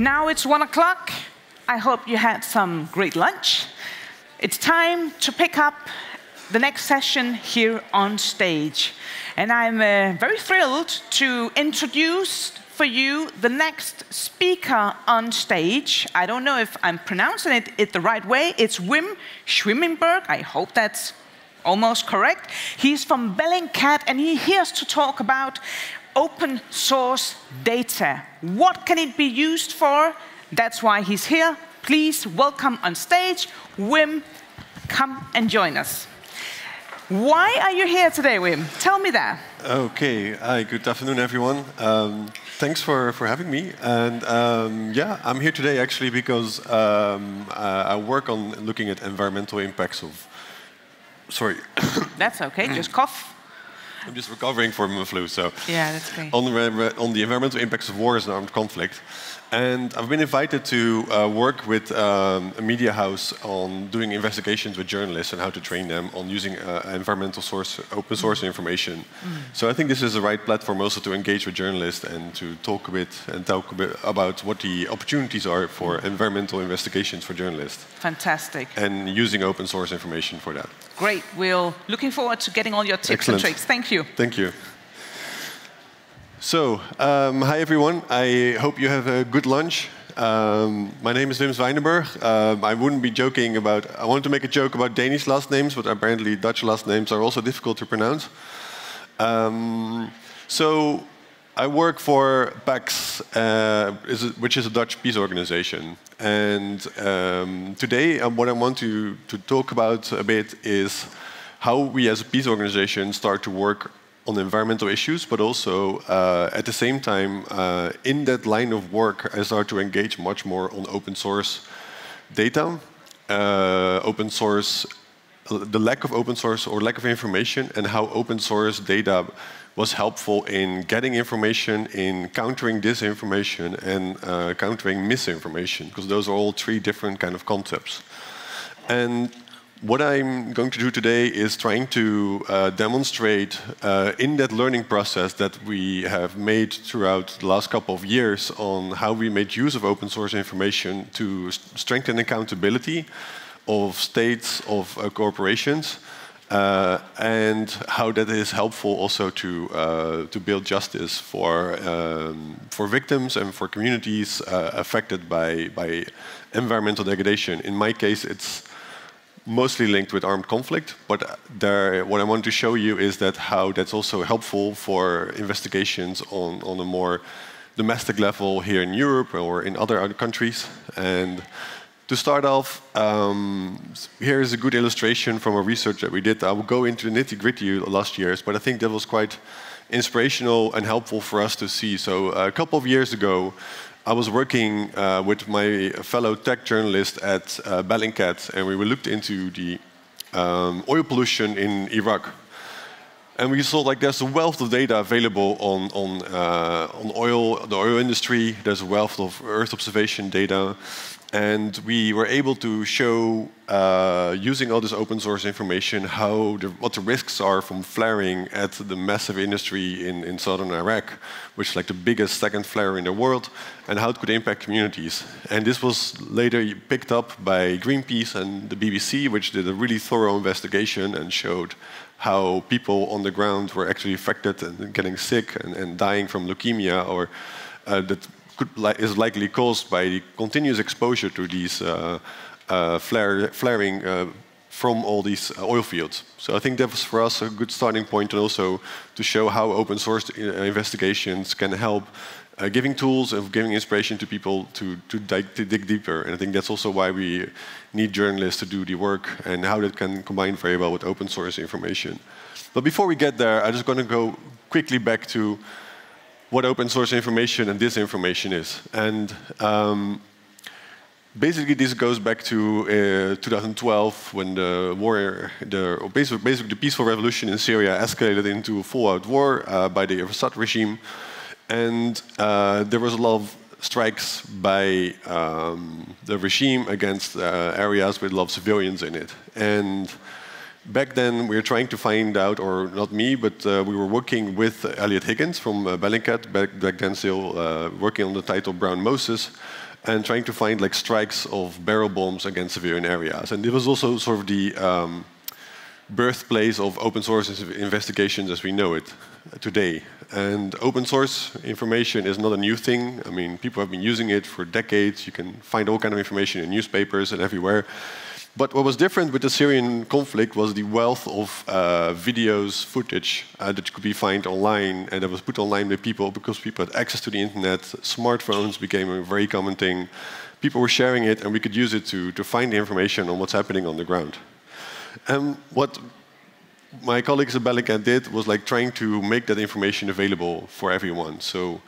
Now it's 1 o'clock. I hope you had some great lunch. It's time to pick up the next session here on stage. And I'm very thrilled to introduce for you the next speaker on stage. I don't know if I'm pronouncing it the right way. It's Wim Zwijnenburg. I hope that's almost correct. He's from Bellingcat, and he's here to talk about open source data. What can it be used for? That's why he's here. Please welcome on stage, Wim. Come and join us. Why are you here today, Wim? Tell me that. Okay. Hi, good afternoon, everyone. Thanks for having me. And yeah, I'm here today actually because I work on looking at environmental impacts of... Sorry. That's okay, just cough. I'm just recovering from a flu, so... Yeah, that's great. On the environmental impacts of wars and armed conflict. And I've been invited to work with a media house on doing investigations with journalists and how to train them on using environmental source, open source information. So I think this is the right platform also to engage with journalists and to talk a bit about what the opportunities are for environmental investigations for journalists. Fantastic. And using open source information for that. Great. We're looking forward to getting all your tips and tricks. Thank you. Thank you. So, hi everyone. I hope you have a good lunch. My name is Wim Zwijnenburg. I wouldn't be joking about... I wanted to make a joke about Danish last names, but apparently Dutch last names are also difficult to pronounce. So, I work for PAX, which is a Dutch peace organization. And today, what I want to talk about a bit is how we as a peace organization start to work on environmental issues, but also at the same time, in that line of work, I start to engage much more on open source data, open source, the lack of open source or lack of information, and how open source data was helpful in getting information, in countering disinformation, and countering misinformation, because those are all three different kind of concepts. And what I'm going to do today is trying to demonstrate in that learning process that we have made throughout the last couple of years on how we made use of open source information to strengthen accountability of states, of corporations, and how that is helpful also to build justice for victims and for communities affected by environmental degradation. In my case, it's mostly linked with armed conflict, but what I want to show you is that how that's also helpful for investigations on a more domestic level here in Europe or in other countries. And to start off, here is a good illustration from a research that we did. I will go into the nitty-gritty last years, but I think that was quite inspirational and helpful for us to see. So a couple of years ago, I was working with my fellow tech journalist at Bellingcat, and we looked into the oil pollution in Iraq. And we saw like there's a wealth of data available on oil, the oil industry. There's a wealth of Earth observation data. And we were able to show, using all this open source information, what the risks are from flaring at the massive industry in southern Iraq, which is like the biggest second flare in the world, and how it could impact communities. And this was later picked up by Greenpeace and the BBC, which did a really thorough investigation and showed how people on the ground were actually affected and getting sick and dying from leukemia, or that is likely caused by the continuous exposure to these flaring from all these oil fields. So I think that was for us a good starting point, and also to show how open source investigations can help giving tools and giving inspiration to people to dig deeper. And I think that's also why we need journalists to do the work, and how that can combine very well with open source information. But before we get there, I'm just going to go quickly back to what open source information and disinformation is. And basically this goes back to 2012 when basically the peaceful revolution in Syria escalated into a full-out war by the Assad regime. And there was a lot of strikes by the regime against areas with a lot of civilians in it. And back then, we were trying to find out, or not me, but we were working with Elliot Higgins from Bellingcat, back then still working on the title Brown Moses, and trying to find like strikes of barrel bombs against civilian areas. And it was also sort of the birthplace of open source investigations as we know it today. And open source information is not a new thing. I mean, people have been using it for decades. You can find all kind of information in newspapers and everywhere. But what was different with the Syrian conflict was the wealth of videos, footage that could be found online, and that was put online by people because people had access to the internet. Smartphones became a very common thing. People were sharing it, and we could use it to find the information on what's happening on the ground. And what my colleagues at Bellingcat did was like trying to make that information available for everyone. So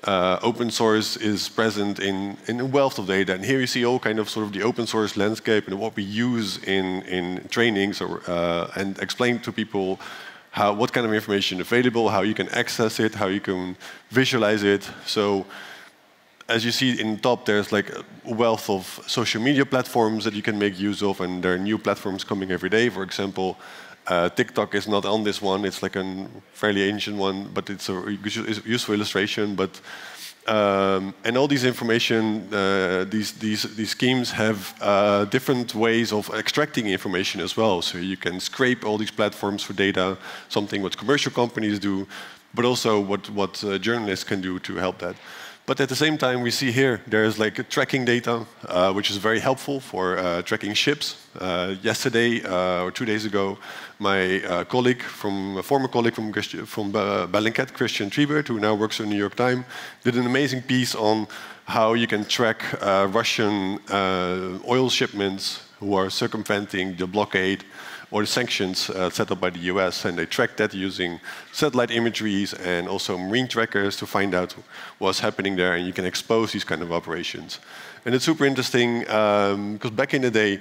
open source is present in a wealth of data, and here you see all kind of sort of the open source landscape and what we use in trainings, and explain to people what kind of information is available, how you can access it, how you can visualize it. So as you see in the top, there's like a wealth of social media platforms that you can make use of, and there are new platforms coming every day. For example, TikTok is not on this one. It's like a fairly ancient one, but it's a useful illustration. But and all these information, these schemes have different ways of extracting information as well. So you can scrape all these platforms for data, something what commercial companies do, but also what journalists can do to help that. But at the same time, we see here there's like tracking data, which is very helpful for tracking ships. Yesterday or 2 days ago, my former colleague from Bellingcat, Christian Triebert, who now works for the New York Times, did an amazing piece on how you can track Russian oil shipments who are circumventing the blockade or the sanctions set up by the US, and they track that using satellite imageries and also marine trackers to find out what's happening there, and you can expose these kind of operations. And it's super interesting because back in the day,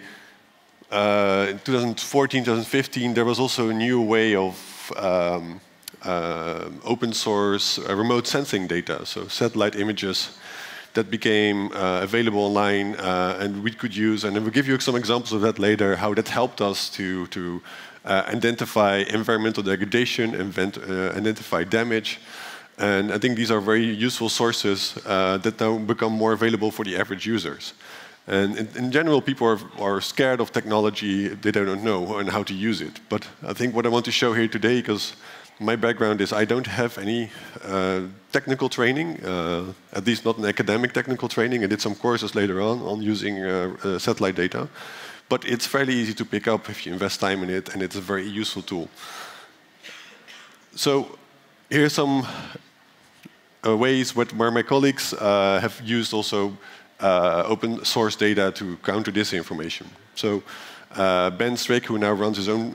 in 2014, 2015, there was also a new way of open source remote sensing data, so satellite images that became available online, and we could use, and I will give you some examples of that later, how that helped us to identify environmental degradation, identify damage. And I think these are very useful sources that now become more available for the average users. And in general, people are scared of technology, they don't know and how to use it. But I think what I want to show here today, because my background is I don't have any technical training, at least not an academic technical training. I did some courses later on using satellite data. But it's fairly easy to pick up if you invest time in it, and it's a very useful tool. So here's some ways where my colleagues have used also open source data to counter disinformation. So Ben Strick, who now runs his own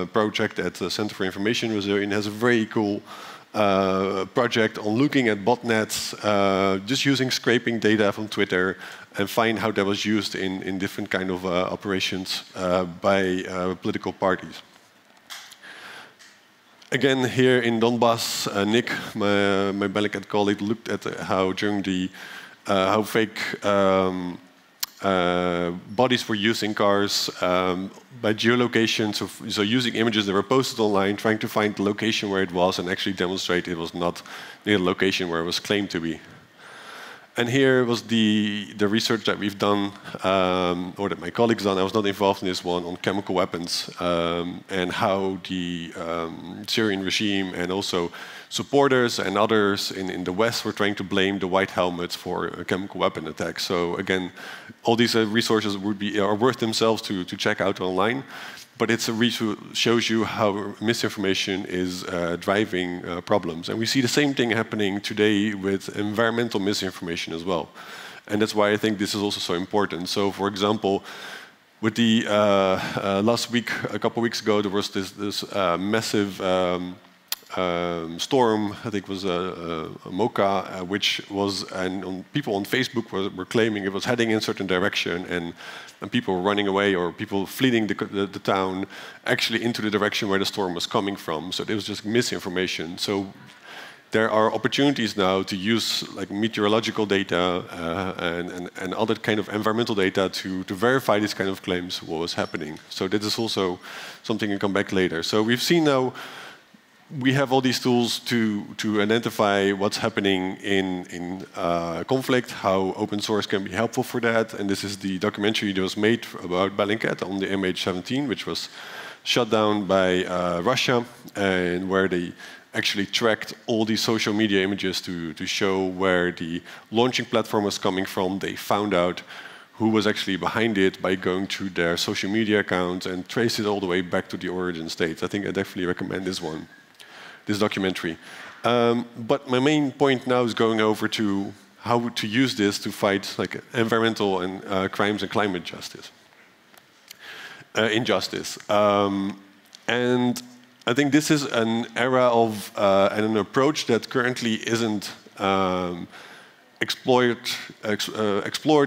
project at the Center for Information Resilience, has a very cool project on looking at botnets, just using scraping data from Twitter, and find how that was used in different kind of operations by political parties. Again, here in Donbass, Nick, my Bellingcat colleague, looked at how during the how fake bodies were used in cars by geolocation, so using images that were posted online, trying to find the location where it was and actually demonstrate it was not near the location where it was claimed to be. And here was the research that we've done, or that my colleagues done. I was not involved in this one, on chemical weapons, and how the Syrian regime and also supporters and others in the West were trying to blame the white helmets for a chemical weapon attack. So again, all these resources are worth themselves to check out online. But it's a research shows you how misinformation is driving problems. And we see the same thing happening today with environmental misinformation as well. And that's why I think this is also so important. So for example, with the last week, a couple of weeks ago, there was this massive storm, I think it was Mocha, which was, and people on Facebook were claiming it was heading in a certain direction, and people were running away, or people fleeing the town actually into the direction where the storm was coming from. So it was just misinformation. So there are opportunities now to use like meteorological data and other kind of environmental data to verify these kind of claims, what was happening. So that is also something we come back later. So we've seen now we have all these tools to identify what's happening in conflict, how open source can be helpful for that. And this is the documentary that was made about Bellingcat on the MH17, which was shut down by Russia, and where they actually tracked all these social media images to show where the launching platform was coming from. They found out who was actually behind it by going to their social media accounts and trace it all the way back to the origin state. I think I definitely recommend this one, this documentary. But my main point now is going over to how to use this to fight like environmental and crimes and climate justice, injustice. And I think this is an era of and an approach that currently isn't explored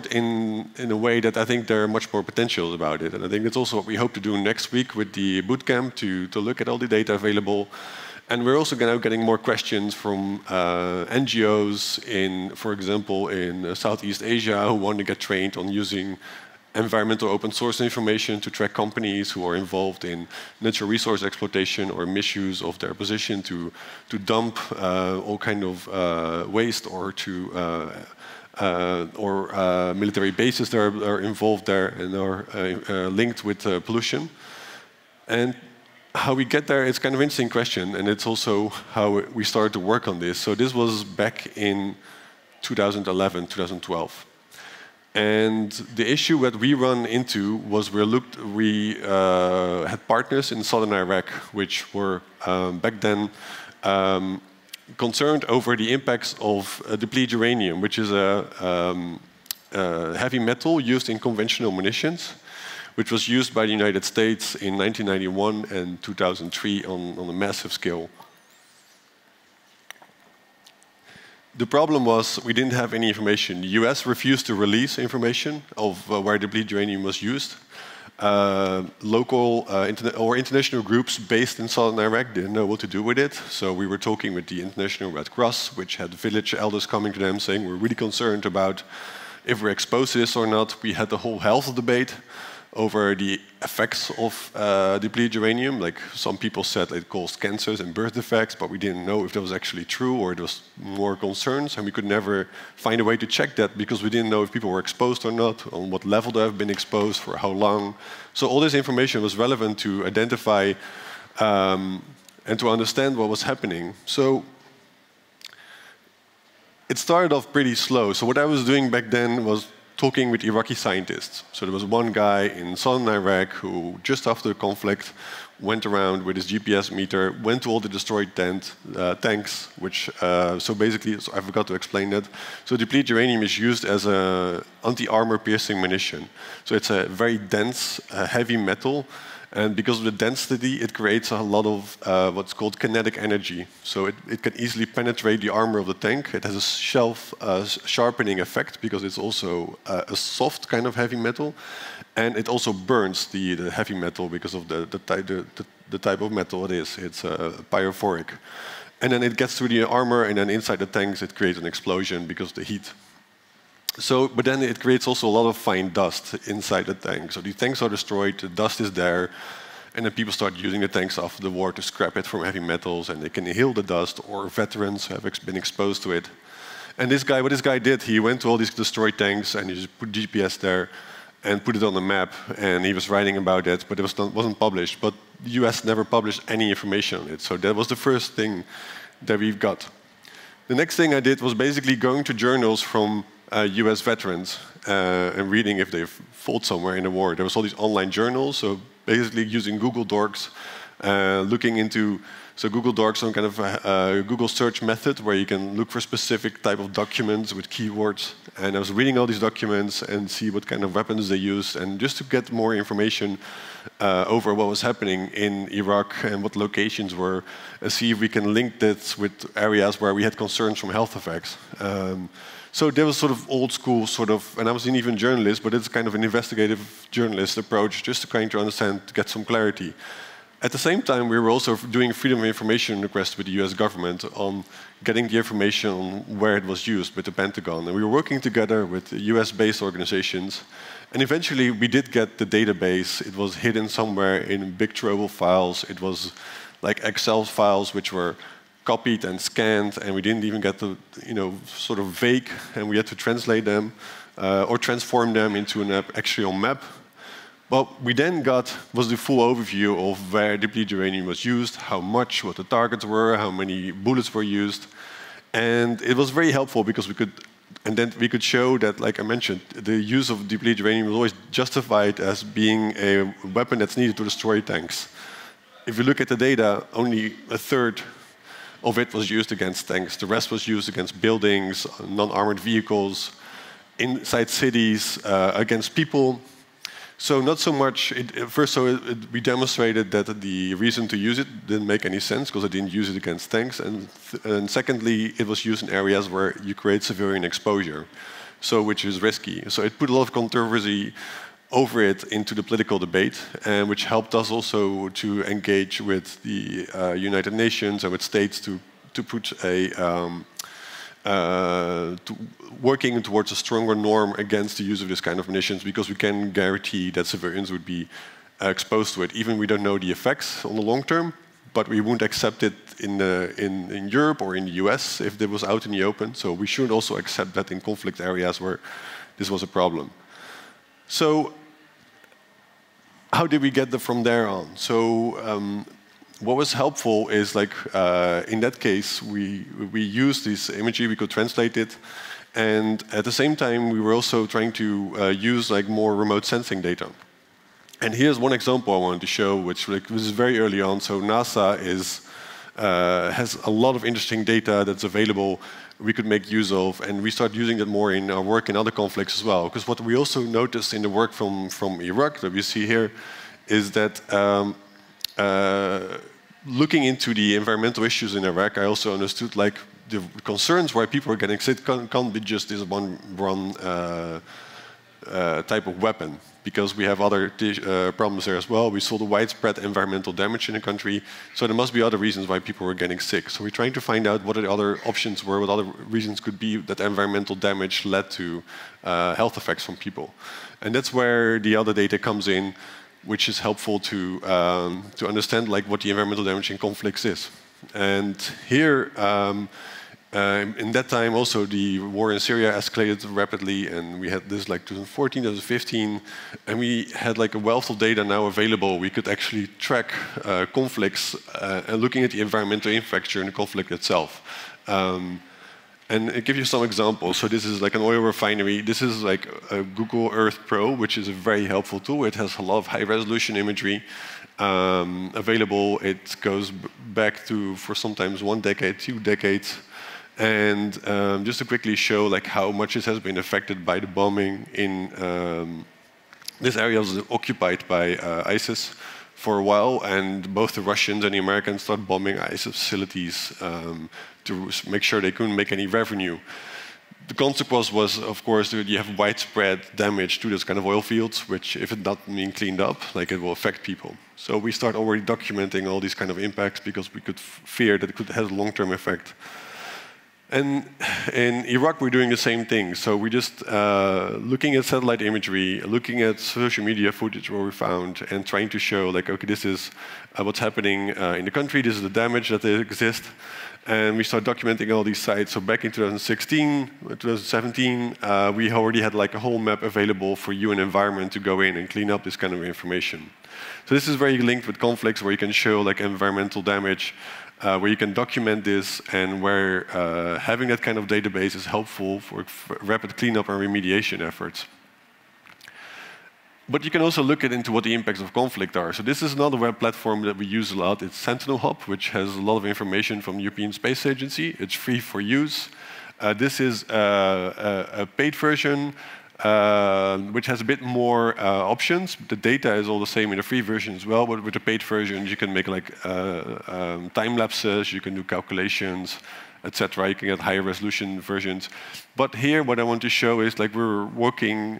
in a way that I think there are much more potentials about it. And I think it's also what we hope to do next week with the bootcamp, to look at all the data available. And we're also now getting more questions from NGOs in, for example, in Southeast Asia, who want to get trained on using environmental open source information to track companies who are involved in natural resource exploitation or misuse of their position to dump all kind of waste, or to military bases that are involved there and are linked with pollution. And how we get there, it's kind of an interesting question, and it's also how we started to work on this. So this was back in 2011, 2012. And the issue that we run into was we had partners in southern Iraq, which were back then concerned over the impacts of depleted uranium, which is a heavy metal used in conventional munitions, which was used by the United States in 1991 and 2003 on a massive scale. The problem was we didn't have any information. The US refused to release information of where depleted uranium was used. Local or international groups based in southern Iraq didn't know what to do with it. So we were talking with the International Red Cross, which had village elders coming to them saying, we're really concerned about if we're exposed to this or not. We had the whole health debate over the effects of depleted uranium. Like, some people said it caused cancers and birth defects, but we didn't know if that was actually true or there was more concerns, and we could never find a way to check that because we didn't know if people were exposed or not, on what level they have been exposed, for how long. So all this information was relevant to identify and to understand what was happening. So it started off pretty slow. So what I was doing back then was talking with Iraqi scientists. So there was one guy in southern Iraq who, just after the conflict, went around with his GPS meter, went to all the destroyed tanks, which, so basically, I forgot to explain that. So depleted uranium is used as an anti-armor piercing munition. So it's a very dense, heavy metal, and because of the density, it creates a lot of what's called kinetic energy. So it can easily penetrate the armor of the tank. It has a sharpening effect because it's also a soft kind of heavy metal. And it also burns the heavy metal because of the type of metal it is. It's pyrophoric. And then it gets through the armor, and then inside the tanks it creates an explosion because of the heat. So, but then it creates also a lot of fine dust inside the tank. So the tanks are destroyed, the dust is there, and then people start using the tanks after the war to scrap it from heavy metals, and they can inhale the dust, or veterans have been exposed to it. And this guy, what this guy did, he went to all these destroyed tanks and he just put GPS there and put it on the map, and he was writing about it, but it wasn't published. But the US never published any information on it, so that was the first thing that we've got. The next thing I did was basically going to journals from US veterans and reading if they've fought somewhere in the war. There was all these online journals, so basically using Google Docs, looking into, so Google Docs, some kind of Google search method where you can look for specific type of documents with keywords. And I was reading all these documents and see what kind of weapons they used, and just to get more information over what was happening in Iraq and what locations were, see if we can link this with areas where we had concerns from health effects. So there was sort of old school and I wasn't even a journalist, but it's kind of an investigative journalist approach, just to kind of understand, to get some clarity. At the same time, we were also doing freedom of information requests with the US government on getting the information on where it was used with the Pentagon. And we were working together with US-based organizations. And eventually, we did get the database. It was hidden somewhere in big trovable files. It was like Excel files which were copied and scanned, and we didn't even get the, sort of vague, and we had to translate them or transform them into an actual map. What we then got was the full overview of where depleted uranium was used, how much, what the targets were, how many bullets were used. And it was very helpful because we could show that, like I mentioned, the use of depleted uranium was always justified as being a weapon that's needed to destroy tanks. If you look at the data, only a third of it was used against tanks. The rest was used against buildings, non-armored vehicles, inside cities, against people. So not so much, we demonstrated that the reason to use it didn't make any sense because I didn't use it against tanks. And secondly, it was used in areas where you create civilian exposure, so which is risky. So it put a lot of controversy over it into the political debate, and which helped us also to engage with the United Nations and with states to put working towards a stronger norm against the use of this kind of munitions, because we can guarantee that civilians would be exposed to it. Even we don't know the effects on the long term, but we wouldn't accept it in Europe or in the US if it was out in the open. So we should also accept that in conflict areas where this was a problem. So how did we get from there on? So what was helpful is, like, in that case, we used this imagery, we could translate it, and at the same time, we were also trying to use like more remote sensing data. And here's one example I wanted to show, which was very early on. So NASA has a lot of interesting data that's available we could make use of, and we start using that more in our work in other conflicts as well. Because what we also noticed in the work from Iraq that we see here is that looking into the environmental issues in Iraq, I also understood like the concerns why people are getting sick can't be just this one type of weapon, because we have other problems there as well. We saw the widespread environmental damage in the country, so there must be other reasons why people were getting sick. So we're trying to find out what the other options were, what other reasons could be that environmental damage led to health effects from people. And that's where the other data comes in, which is helpful to understand like what the environmental damage in conflicts is. And here, in that time also the war in Syria escalated rapidly, and we had this like 2014, 2015, and we had like a wealth of data now available. We could actually track conflicts and looking at the environmental impact during the conflict itself. And I'll give you some examples. So this is like an oil refinery. This is like a Google Earth Pro, which is a very helpful tool. It has a lot of high-resolution imagery available. It goes back to, for sometimes 1 decade, 2 decades. And just to quickly show like how much it has been affected by the bombing in this area was occupied by ISIS for a while, and both the Russians and the Americans started bombing ISIS facilities to make sure they couldn't make any revenue. The consequence was, of course, that you have widespread damage to those kind of oil fields, which, if it's not being cleaned up, like it will affect people. So we start already documenting all these kind of impacts because we could fear that it could have a long-term effect. And in Iraq, we're doing the same thing. So we're just looking at satellite imagery, looking at social media footage where we found, and trying to show, like, okay, this is what's happening in the country, this is the damage that exists. And we start documenting all these sites. So back in 2016, 2017, we already had like a whole map available for UN Environment to go in and clean up this kind of information. So this is very linked with conflicts where you can show like environmental damage, where you can document this, and where having that kind of database is helpful for rapid cleanup and remediation efforts. But you can also look into what the impacts of conflict are. So this is another web platform that we use a lot. It's Sentinel Hub, which has a lot of information from the European Space Agency. It's free for use. This is a paid version, which has a bit more options. The data is all the same in the free version as well, but with the paid version, you can make like time lapses, you can do calculations, etc. You can get higher resolution versions. But here, what I want to show is like we're working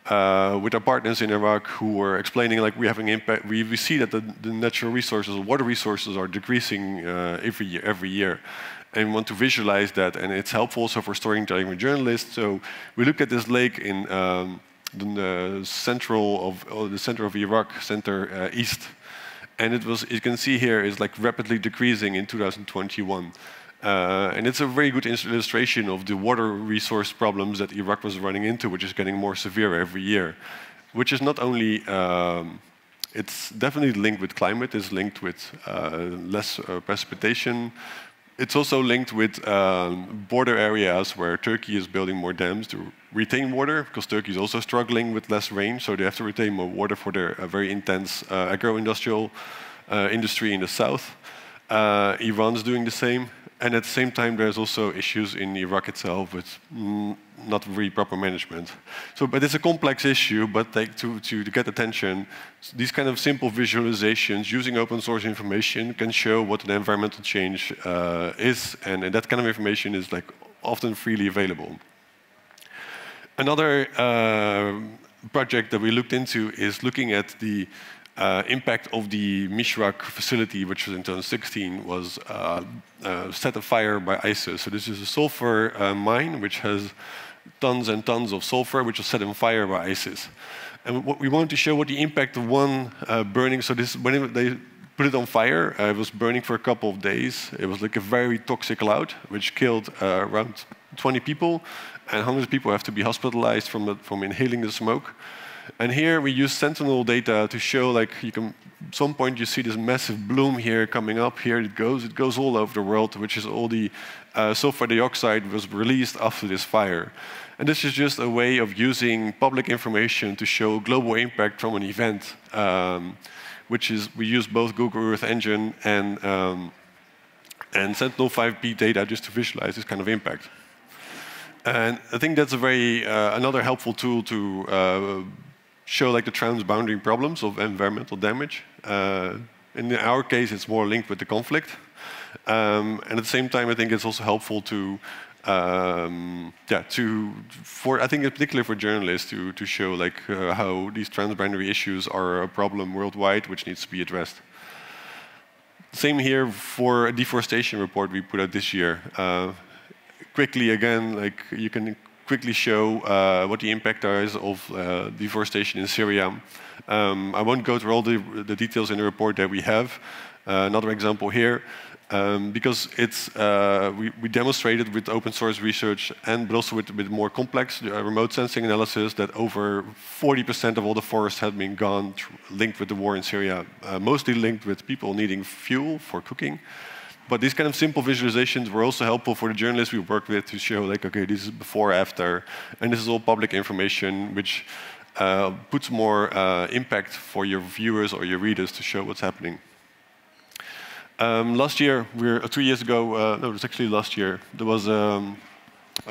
with our partners in Iraq who were explaining like we're having impact. We see that the natural resources, water resources, are decreasing every year. And we want to visualize that, and it's helpful also for storytelling with journalists. So we look at this lake in the center of Iraq, center east, And it was, you can see here, is like rapidly decreasing in 2021. And it's a very good illustration of the water resource problems that Iraq was running into, which is getting more severe every year. Which is not only, it's definitely linked with climate, it's linked with less precipitation. It's also linked with border areas where Turkey is building more dams to retain water, because Turkey is also struggling with less rain, so they have to retain more water for their very intense agro-industrial industry in the south. Iran's doing the same. And at the same time, there's also issues in Iraq itself with not really proper management. So, but it's a complex issue, but like to get attention, these kind of simple visualizations using open source information can show what an environmental change is, and that kind of information is like often freely available. Another project that we looked into is looking at the impact of the Mishrak facility, which was in 2016, was set afire by ISIS. So this is a sulfur mine which has tons and tons of sulfur, which was set on fire by ISIS. And what we wanted to show what the impact of one burning. So this, when they put it on fire, it was burning for a couple of days. It was like a very toxic cloud, which killed around 20 people, and hundreds of people have to be hospitalized from inhaling the smoke. And here we use Sentinel data to show, like, you can, at some point you see this massive bloom here coming up. Here it goes all over the world, which is all the sulfur dioxide was released after this fire. And this is just a way of using public information to show global impact from an event, which is, we use both Google Earth Engine and Sentinel 5B data just to visualize this kind of impact. And I think that's a very, another helpful tool to show like the transboundary problems of environmental damage. In our case, it's more linked with the conflict. And at the same time, I think it's also helpful to, I think particularly for journalists to show like how these transboundary issues are a problem worldwide, which needs to be addressed. Same here for a deforestation report we put out this year. Quickly again, like you can quickly show what the impact is of deforestation in Syria. I won't go through all the details in the report that we have. Another example here, because it's we demonstrated with open source research and but also with more complex remote sensing analysis that over 40% of all the forests had been gone linked with the war in Syria, mostly linked with people needing fuel for cooking. But these kind of simple visualizations were also helpful for the journalists we worked with to show, like, okay, this is before, after, and this is all public information, which puts more impact for your viewers or your readers to show what's happening. Last year, 2 years ago, no, it was actually last year, there was an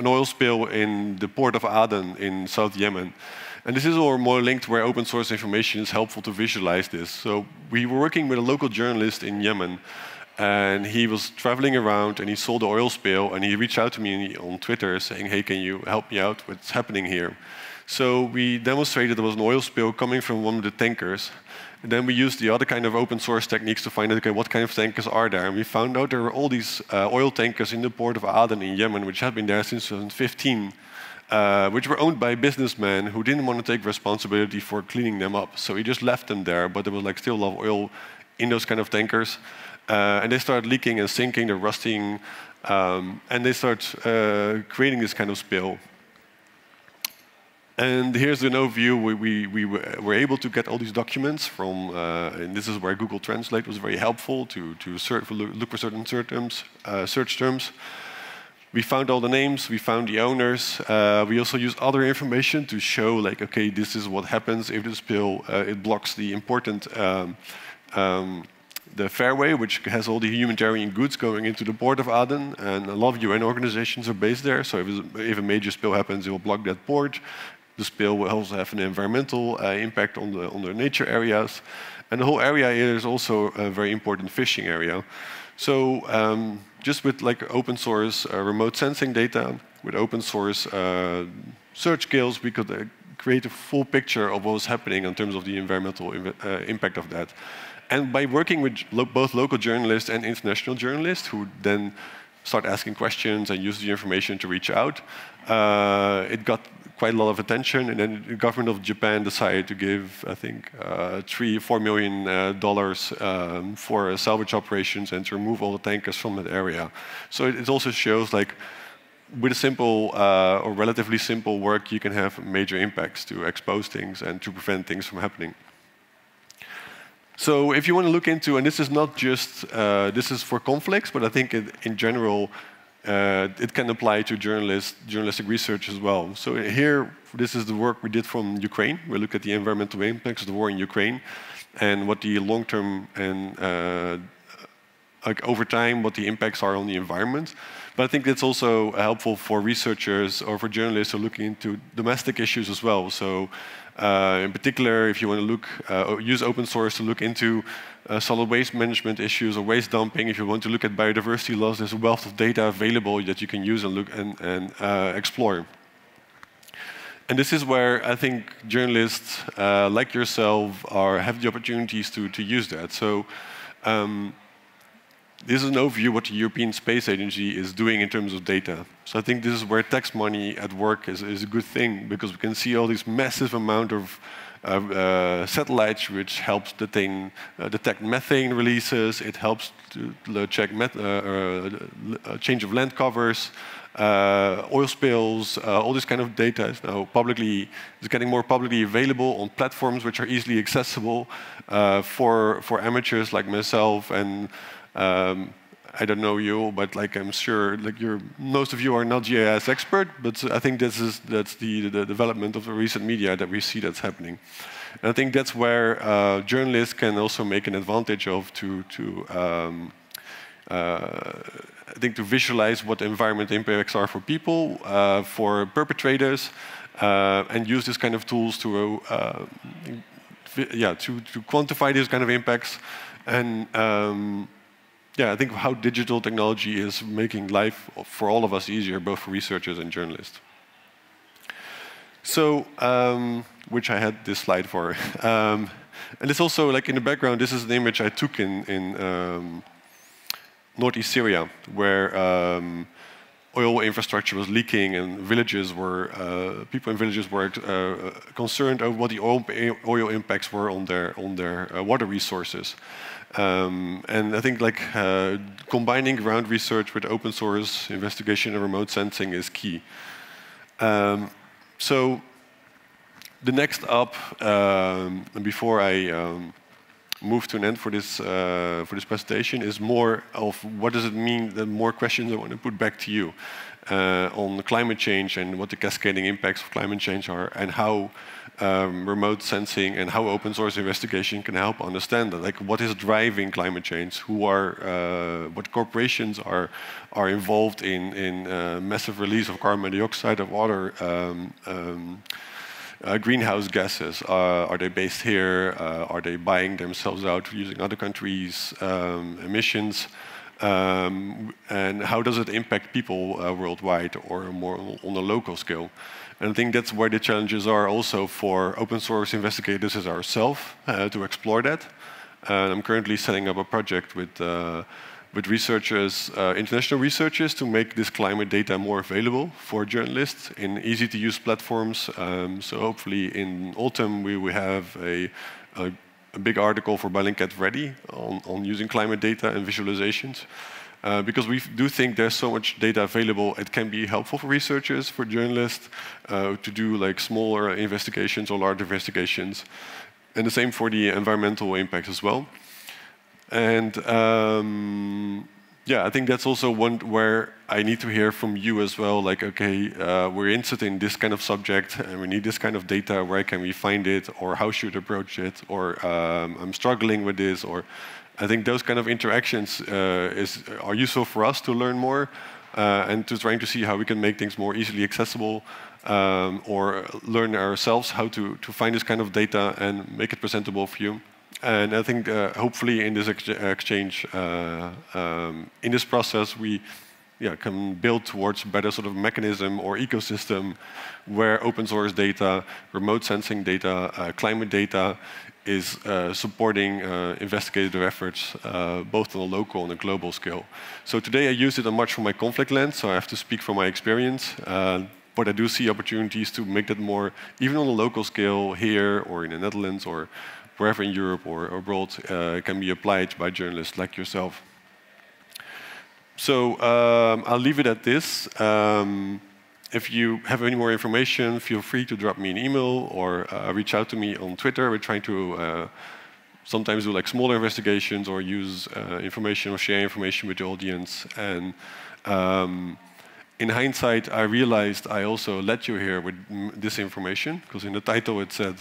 oil spill in the port of Aden in South Yemen. And this is all more linked where open source information is helpful to visualize this. So we were working with a local journalist in Yemen, and he was traveling around and he saw the oil spill and he reached out to me on Twitter saying, hey, can you help me out? What's happening here? So we demonstrated there was an oil spill coming from one of the tankers. And then we used the other kind of open source techniques to find out, okay, what kind of tankers are there? And we found out there were all these oil tankers in the port of Aden in Yemen, which had been there since 2015, which were owned by businessmen who didn't want to take responsibility for cleaning them up. So he just left them there, but there was like still a lot of oil in those kind of tankers. And they start leaking and sinking, they're rusting, and they start creating this kind of spill. And here's an overview. We were able to get all these documents from, and this is where Google Translate was very helpful to look for certain search terms. We found all the names, we found the owners. We also used other information to show, like, okay, this is what happens if the spill, it blocks the important the fairway, which has all the humanitarian goods going into the port of Aden, and a lot of UN organizations are based there. So if a major spill happens, it will block that port. The spill will also have an environmental impact on the nature areas, and the whole area here is also a very important fishing area. So just with like open source remote sensing data, with open source search skills, we could create a full picture of what was happening in terms of the environmental impact of that. And by working with both local journalists and international journalists who then start asking questions and use the information to reach out, it got quite a lot of attention, and then the government of Japan decided to give, I think, $4 million for salvage operations and to remove all the tankers from that area. So it also shows like with a simple or relatively simple work, you can have major impacts to expose things and to prevent things from happening. So if you want to look into, and this is not just, this is for conflicts, but I think in general, it can apply to journalistic research as well. So here, this is the work we did from Ukraine. We looked at the environmental impacts of the war in Ukraine and what the long-term and like over time, what the impacts are on the environment. But I think that's also helpful for researchers or for journalists who are looking into domestic issues as well. So in particular, if you want to look, use open source to look into solid waste management issues or waste dumping, if you want to look at biodiversity loss, there's a wealth of data available that you can use and look and explore. And this is where I think journalists like yourself have the opportunities to use that. So this is an overview of what the European Space Agency is doing in terms of data. So I think this is where tax money at work is a good thing, because we can see all this massive amount of satellites which helps detect methane releases. It helps to check change of land covers, oil spills. All this kind of data is now getting more publicly available on platforms which are easily accessible for amateurs like myself. And I don't know you, but like I'm sure like most of you are not GIS expert, but I think that's the development of the recent media that we see that's happening. And I think that's where journalists can also make an advantage of I think to visualize what the environment impacts are for people, for perpetrators, and use this kind of tools to quantify these kind of impacts. And I think how digital technology is making life for all of us easier, both for researchers and journalists. So, which I had this slide for. And it's also, like in the background, this is an image I took in northeast Syria, where oil infrastructure was leaking and people in villages were concerned over what the oil impacts were on their water resources. And I think like combining ground research with open source investigation and remote sensing is key. So the next up, before I move to an end for this presentation, is more of what does it mean, the more questions I want to put back to you on climate change and what the cascading impacts of climate change are, and how remote sensing and how open source investigation can help understand that. Like, what is driving climate change? What corporations are involved in massive release of carbon dioxide, of water, greenhouse gases? Are they based here? Are they buying themselves out using other countries' emissions? And how does it impact people worldwide or more on a local scale? And I think that's where the challenges are also for open source investigators as ourselves to explore that. I'm currently setting up a project with researchers, international researchers, to make this climate data more available for journalists in easy-to-use platforms. So hopefully in autumn we will have a big article for Bellingcat ready on using climate data and visualizations. Because we do think there's so much data available, it can be helpful for researchers, for journalists, to do like smaller investigations or large investigations. And the same for the environmental impacts as well. And I think that's also one where I need to hear from you as well, like, okay, we're interested in this kind of subject and we need this kind of data, where can we find it, or how should we approach it, or I'm struggling with this, or I think those kind of interactions are useful for us to learn more and to trying to see how we can make things more easily accessible, or learn ourselves how to find this kind of data and make it presentable for you. And I think hopefully in this exchange, in this process, we can build towards a better sort of mechanism or ecosystem where open source data, remote sensing data, climate data is supporting investigative efforts, both on a local and a global scale. So today I use it much from my conflict lens, so I have to speak from my experience. but I do see opportunities to make that more, even on a local scale here or in the Netherlands or wherever in Europe or abroad, can be applied by journalists like yourself. So I'll leave it at this. If you have any more information, feel free to drop me an email or reach out to me on Twitter. We're trying to sometimes do like smaller investigations or use information or share information with the audience. And in hindsight, I realized I also led you here with this information, because in the title it said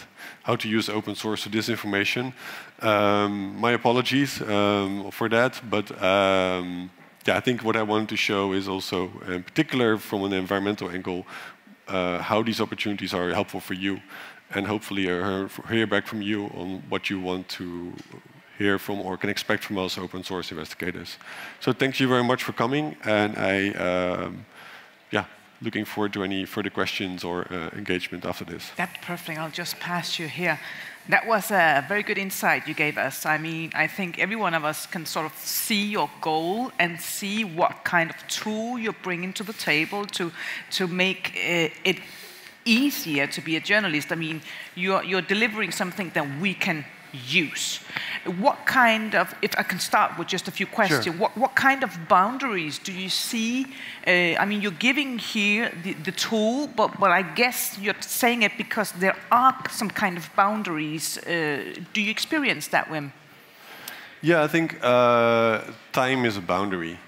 how to use open source to disinformation. My apologies for that, but yeah, I think what I wanted to show is also, in particular from an environmental angle, how these opportunities are helpful for you, and hopefully hear back from you on what you want to hear from or can expect from us open source investigators. So thank you very much for coming, and yeah, looking forward to any further questions or engagement after this. That's perfect. I'll just pass you here. That was a very good insight you gave us. I mean, I think every one of us can sort of see your goal and see what kind of tool you're bringing to the table to make it easier to be a journalist. I mean, you're delivering something that we can use. What kind of, if I can start with just a few questions, sure. What kind of boundaries do you see? I mean, you're giving here the tool, but I guess you're saying it because there are some kind of boundaries. Do you experience that, Wim? Yeah, I think time is a boundary.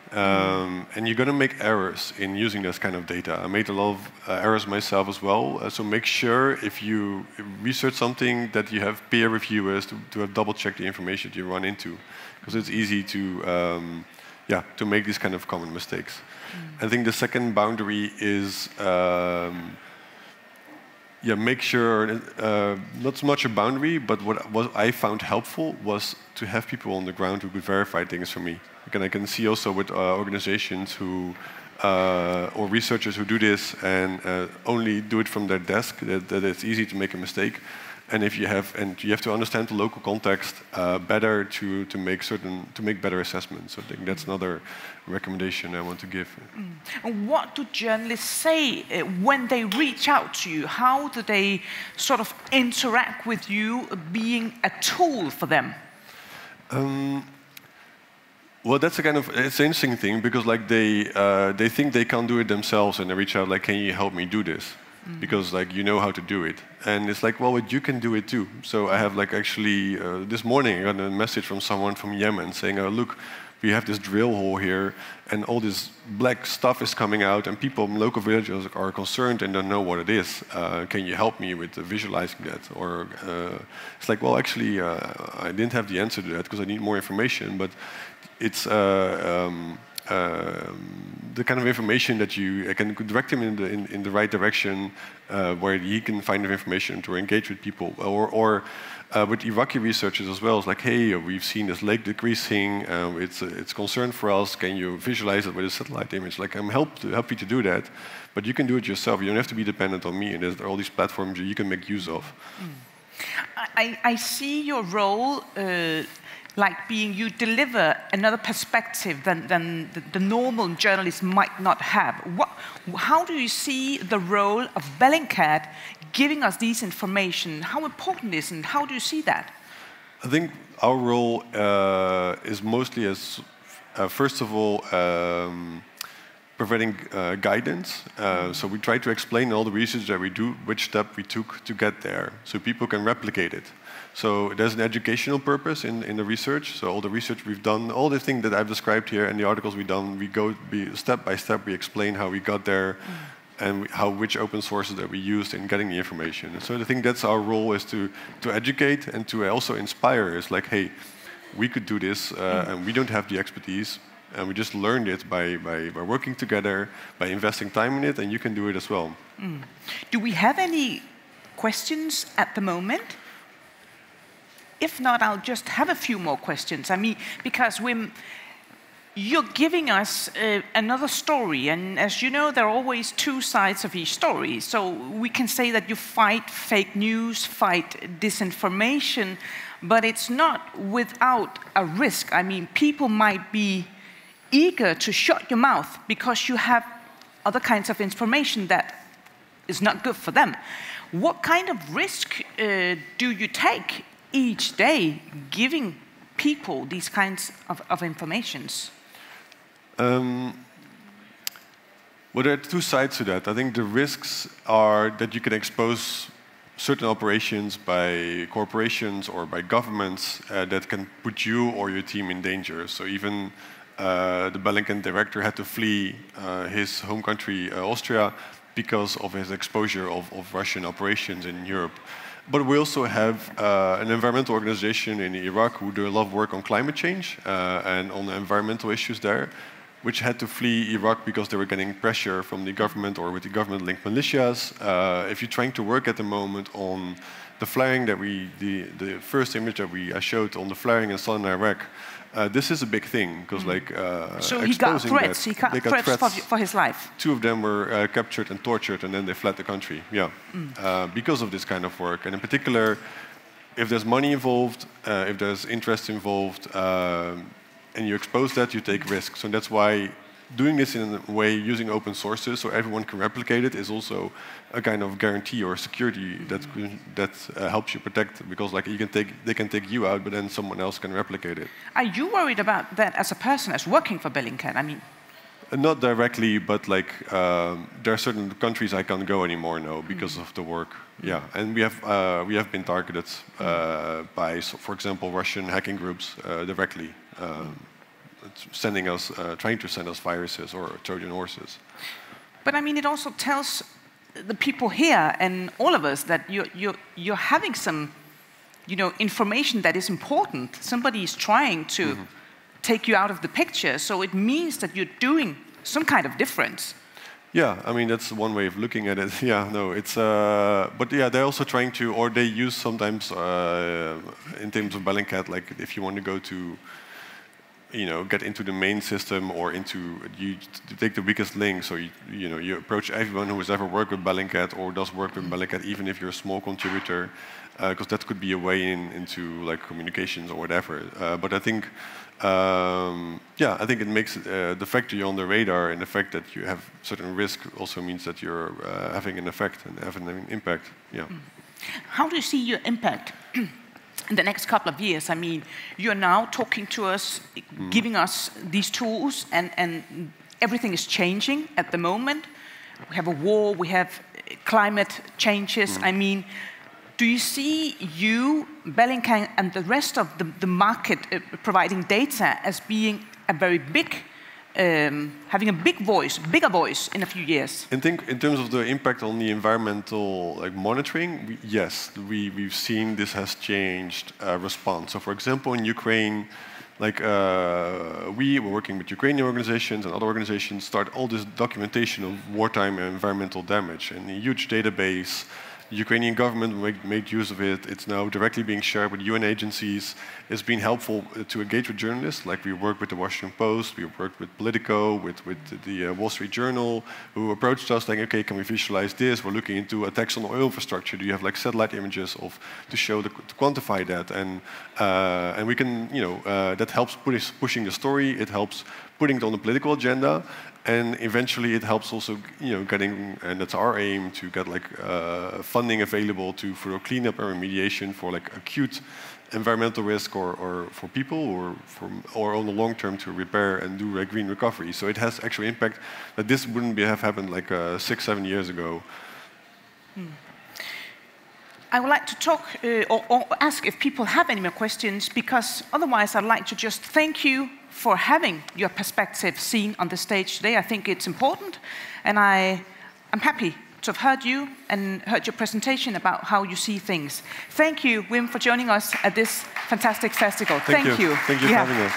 And you're going to make errors in using this kind of data. I made a lot of errors myself as well. So make sure if you research something that you have peer reviewers to have double-checked the information that you run into, because it's easy to make these kind of common mistakes. I think the second boundary is make sure, not so much a boundary, but what I found helpful was to have people on the ground who could verify things for me. And I can see also with organizations who, or researchers who do this and only do it from their desk, that it's easy to make a mistake. And if you have, you have to understand the local context better to make better assessments. So I think that's another recommendation I want to give. And what do journalists say when they reach out to you? How do they sort of interact with you, being a tool for them? Well, that's it's an interesting thing, because like they think they can't do it themselves, and they reach out like, can you help me do this? Because like you know how to do it, and it's like, well, but you can do it too. So I have like actually this morning I got a message from someone from Yemen saying, look, we have this drill hole here, and all this black stuff is coming out, and people, local villagers, are concerned and don't know what it is. Can you help me with visualizing that? Or it's like, well, actually, I didn't have the answer to that because I need more information, but it's the kind of information that you can direct him in the right direction, where he can find information to engage with people, or with Iraqi researchers as well. It's like, hey, we've seen this lake decreasing. It's concern for us. Can you visualize it with a satellite image? Like, I'm happy to do that, but you can do it yourself. You don't have to be dependent on me. And there's all these platforms you can make use of. I see your role. Like you deliver another perspective than the normal journalist might not have. How do you see the role of Bellingcat giving us this information? How important is it, and how do you see that? I think our role is mostly as, first of all, providing guidance. So we try to explain all the research that we do, which step we took to get there, so people can replicate it. So there's an educational purpose in the research. So all the research we've done, all the things that I've described here and the articles we've done, we go step by step, we explain how we got there and which open sources that we used in getting the information. And so I think that's our role, is to educate and to also inspire. It's like, hey, we could do this and we don't have the expertise, and we just learned it by working together, by investing time in it, and you can do it as well. Do we have any questions at the moment? If not, I'll just have a few more questions. I mean, because Wim, you're giving us another story, and as you know, there are always two sides of each story. So we can say that you fight fake news, fight disinformation, but it's not without a risk. I mean, people might be eager to shut your mouth because you have other kinds of information that is not good for them. What kind of risk do you take each day giving people these kinds of informations? Well, there are two sides to that. I think the risks are that you can expose certain operations by corporations or by governments that can put you or your team in danger. So even the Bellingcat director had to flee his home country, Austria, because of his exposure of Russian operations in Europe. But we also have an environmental organization in Iraq who do a lot of work on climate change and on environmental issues there, which had to flee Iraq because they were getting pressure from the government or with the government-linked militias. If you're trying to work at the moment on the flaring that the first image that I showed on the flaring in southern Iraq, this is a big thing because so he got threats. He got threats for his life. 2 of them were captured and tortured, and then they fled the country. Yeah, because of this kind of work, and in particular, if there's money involved, if there's interest involved. And you expose that, you take risks. So that's why doing this in a way using open sources so everyone can replicate it is also a kind of guarantee or security that helps you protect, because like they can take you out, but then someone else can replicate it. Are you worried about that as a person, as working for Bellingcat? I mean, not directly, but like there are certain countries I can't go anymore now because of the work. Yeah, and we have been targeted by, for example, Russian hacking groups directly. Trying to send us viruses or Trojan horses. But I mean, it also tells the people here and all of us that you're having some, information that is important. Somebody is trying to take you out of the picture, so it means that you're doing some kind of difference. Yeah, I mean that's one way of looking at it. Yeah, no, it's but yeah, they're also trying to, or they use sometimes in terms of Bellingcat, like if you want to go to, get into the main system or you take the weakest link. So you approach everyone who has ever worked with Bellingcat or does work with Bellingcat, even if you're a small contributor, because that could be a way into like communications or whatever. But I think, I think it makes the fact that you're on the radar and the fact that you have certain risk also means that you're having an effect and having an impact. Yeah. How do you see your impact in the next couple of years? I mean, you're now talking to us, giving us these tools, and everything is changing at the moment. We have a war, we have climate changes. I mean, do you see you, Bellingcat, and the rest of the market providing data as being a very big, having a bigger voice in a few years? I think in terms of the impact on the environmental monitoring, yes, we've seen this has changed response. So for example, in Ukraine, we were working with Ukrainian organizations and other organizations, start all this documentation of wartime and environmental damage, and a huge database. The Ukrainian government made use of it. It's now directly being shared with UN agencies. It's been helpful to engage with journalists. Like we worked with the Washington Post, we worked with Politico, with the Wall Street Journal, who approached us saying, okay, can we visualize this? We're looking into attacks on oil infrastructure. Do you have like satellite images to show to quantify that? And we can, that helps pushing the story. It helps putting it on the political agenda. And eventually, it helps also, getting, and that's our aim, to get funding available for cleanup and remediation for acute environmental risk or for people or on the long term to repair and do green recovery. So it has actual impact that this wouldn't have happened 6-7 years ago. I would like to talk or ask if people have any more questions, because otherwise I'd like to just thank you for having your perspective seen on the stage today. I think it's important, and I'm happy to have heard you and heard your presentation about how you see things. Thank you, Wim, for joining us at this fantastic festival. Thank you. Thank you for having us.